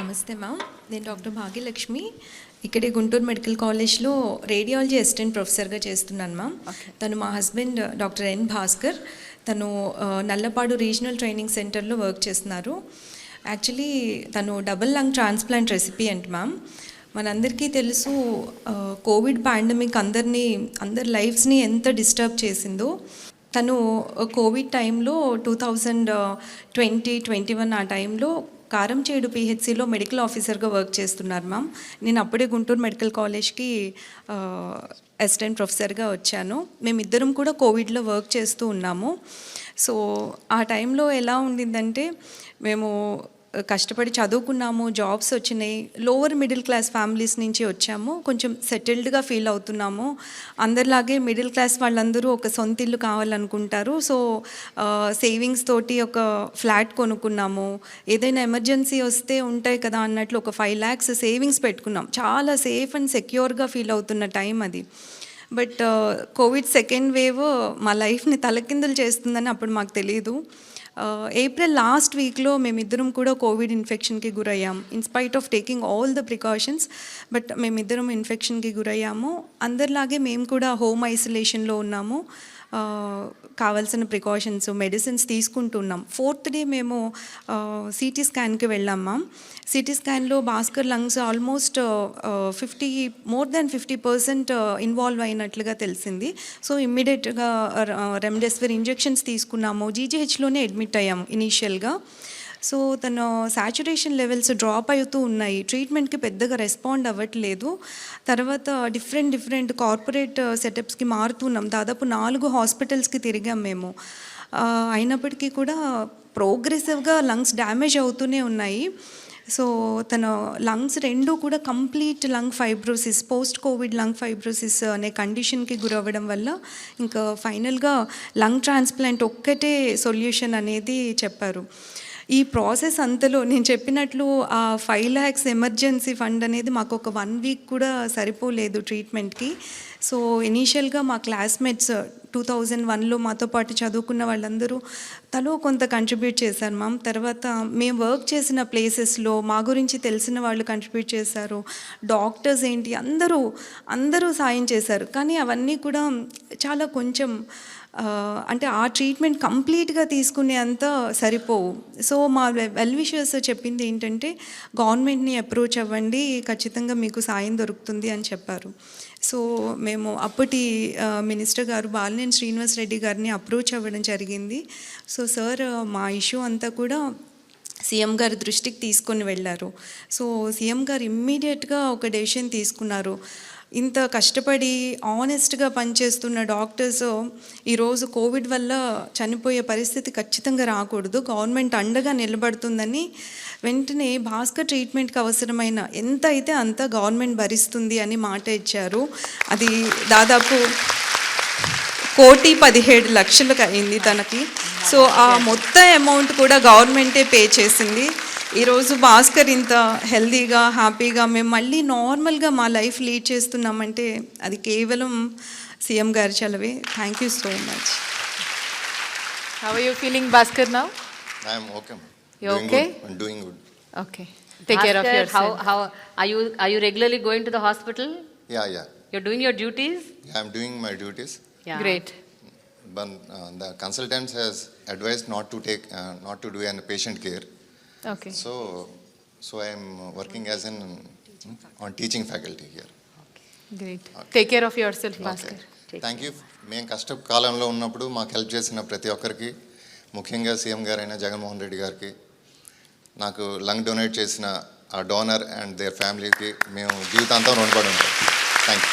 నమస్తే మ్యామ్, నేను డాక్టర్ భాగ్యలక్ష్మి. ఇక్కడే గుంటూరు మెడికల్ కాలేజ్లో రేడియాలజీ అసిస్టెంట్ ప్రొఫెసర్గా చేస్తున్నాను మ్యామ్. తను మా హస్బెండ్ డాక్టర్ ఎన్ భాస్కర్. తను నల్లపాడు రీజనల్ ట్రైనింగ్ సెంటర్లో వర్క్ చేస్తున్నారు. యాక్చువల్లీ తను double lung transplant recipient ma'am. మనందరికీ తెలుసు, కోవిడ్ పాండమిక్ అందరి లైఫ్స్ని ఎంత డిస్టర్బ్ చేసిందో. తను కోవిడ్ టైంలో 2020-21 ఆ టైంలో కారంచేడు పిహెచ్సిలో మెడికల్ ఆఫీసర్గా వర్క్ చేస్తున్నారు మ్యామ్. నేను అప్పుడే గుంటూరు మెడికల్ కాలేజ్కి అసిస్టెంట్ ప్రొఫెసర్గా వచ్చాను. మేమిద్దరం కూడా కోవిడ్లో వర్క్ చేస్తూ ఉన్నాము. సో ఆ టైంలో ఎలా ఉండిందంటే, మేము కష్టపడి చదువుకున్నాము, జాబ్స్ వచ్చినాయి, లోవర్ మిడిల్ క్లాస్ ఫ్యామిలీస్ నుంచి వచ్చాము, కొంచెం సెటిల్డ్గా ఫీల్ అవుతున్నాము. అందరిలాగే మిడిల్ క్లాస్ వాళ్ళందరూ ఒక సొంత ఇల్లు కావాలనుకుంటారు. సో సేవింగ్స్ తోటి ఒక ఫ్లాట్ కొనుక్కున్నాము. ఏదైనా ఎమర్జెన్సీ వస్తే ఉంటాయి కదా అన్నట్లు ఒక 5 lakhs సేవింగ్స్ పెట్టుకున్నాం. చాలా సేఫ్ అండ్ సెక్యూర్గా ఫీల్ అవుతున్న టైం అది. బట్ కోవిడ్ సెకండ్ వేవ్ మా లైఫ్ని తలకిందులు చేస్తుందని అప్పుడు మాకు తెలియదు. ఏప్రిల్ లాస్ట్ వీక్లో మేమిద్దరం కూడా కోవిడ్ ఇన్ఫెక్షన్కి గురయ్యాము. In spite of taking all the precautions, but మేమిద్దరం ఇన్ఫెక్షన్కి గురయ్యాము. అందరిలాగే మేము కూడా హోమ్ ఐసోలేషన్లో ఉన్నాము. కావాల్సిన ప్రికాషన్స్, మెడిసిన్స్ తీసుకుంటున్నాం. 4th డే మేము సిటీ స్కాన్కి వెళ్ళాం మ్యామ్. సిటీ స్కాన్లో Bhaskar lungs almost more than 50% involve అయినట్లుగా తెలిసింది. సో ఇమ్మీడియట్గా రెమ్డెసివిర్ ఇంజెక్షన్స్ తీసుకున్నాము. జీజీహెచ్లోనే అడ్మిట్ అయ్యాము ఇనీషియల్గా. సో తన సాచురేషన్ లెవెల్స్ డ్రాప్ అవుతూ ఉన్నాయి. ట్రీట్మెంట్కి పెద్దగా రెస్పాండ్ అవ్వట్లేదు. తర్వాత డిఫరెంట్ కార్పొరేట్ సెటప్స్కి మారుతున్నాం. దాదాపు 4 హాస్పిటల్స్కి తిరిగాం మేము. అయినప్పటికీ కూడా ప్రోగ్రెసివ్గా లంగ్స్ డ్యామేజ్ అవుతూనే ఉన్నాయి. సో తన లంగ్స్ 2 కూడా complete lung fibrosis, post Covid lung fibrosis అనే కండిషన్కి గురవ్వడం వల్ల ఇంకా ఫైనల్గా లంగ్ ట్రాన్స్ప్లాంట్ ఒక్కటే సొల్యూషన్ అనేది చెప్పారు. ఈ ప్రాసెస్ అంతలో నేను చెప్పినట్లు ఆ 5 lakhs ఎమర్జెన్సీ ఫండ్ అనేది మాకు ఒక 1 week కూడా సరిపోలేదు ట్రీట్మెంట్కి. సో ఇనీషియల్గా మా క్లాస్మేట్స్ 2001లో మాతో పాటు చదువుకున్న వాళ్ళందరూ తలో కొంత కంట్రిబ్యూట్ చేశారు మ్యామ్. తర్వాత మేము వర్క్ చేసిన ప్లేసెస్లో మా గురించి తెలిసిన వాళ్ళు కంట్రిబ్యూట్ చేశారు. డాక్టర్స్ ఏంటి అందరూ సాయం చేశారు. కానీ అవన్నీ కూడా చాలా కొంచెం అంటే ఆ ట్రీట్మెంట్ కంప్లీట్గా తీసుకునే అంత సరిపోవు. సో మా వెల్ విషర్స్ చెప్పింది ఏంటంటే, గవర్నమెంట్ని అప్రోచ్ అవ్వండి, ఖచ్చితంగా మీకు సాయం దొరుకుతుంది అని చెప్పారు. సో మేము అప్పటి మినిస్టర్ గారు బాలినేని శ్రీనివాస్ రెడ్డి గారిని అప్రోచ్ అవ్వడం జరిగింది. సో సార్ మా ఇష్యూ అంతా కూడా సీఎం గారి దృష్టికి తీసుకొని వెళ్ళారు. సో సీఎం గారు ఇమ్మీడియట్గా ఒక డెసిషన్ తీసుకున్నారు. ఇంత కష్టపడి ఆనెస్ట్గా పనిచేస్తున్న డాక్టర్స్ ఈరోజు కోవిడ్ వల్ల చనిపోయే పరిస్థితి ఖచ్చితంగా రాకూడదు, గవర్నమెంట్ అండగా నిలబడుతుందని వెంటనే భాస్కర్ ట్రీట్మెంట్కి అవసరమైన ఎంత అయితే అంత గవర్నమెంట్ భరిస్తుంది అని మాట ఇచ్చారు. అది దాదాపు 1,17,00,000 అయింది తనకి. సో ఆ మొత్తం అమౌంట్ కూడా గవర్నమెంటే పే చేసింది. ఈరోజు భాస్కర్ ఇంత హెల్దీగా, హ్యాపీగా మేము మళ్ళీ నార్మల్గా మా లైఫ్ లీడ్ చేస్తున్నామంటే అది కేవలం సీఎం గారి చలవే. Thank you so much. How are you feeling, Bhaskar, now? I am okay. You okay? I'm doing good. Okay. Take care of yourself. How are you regularly going to the hospital? Yeah. You're doing your duties? Yeah, I'm doing my duties. Yeah. Great. But the consultant has advised not to do any patient care. Okay. So I am working as on teaching faculty here. Great. Take care of yourself, Bhaskar. Thank you. మేము కష్ట కాలంలో ఉన్నప్పుడు మాకు help చేసిన ప్రతి ఒక్కరికి, ముఖ్యంగా CM గారైన జగన్మోహన్ రెడ్డి గారికి, నాకు లంగ్ డొనేట్ చేసిన ఆ డోనర్ అండ్ దేర్ ఫ్యామిలీకి మేము జీవితాంతం రుణపడి ఉంటాం. Thank you.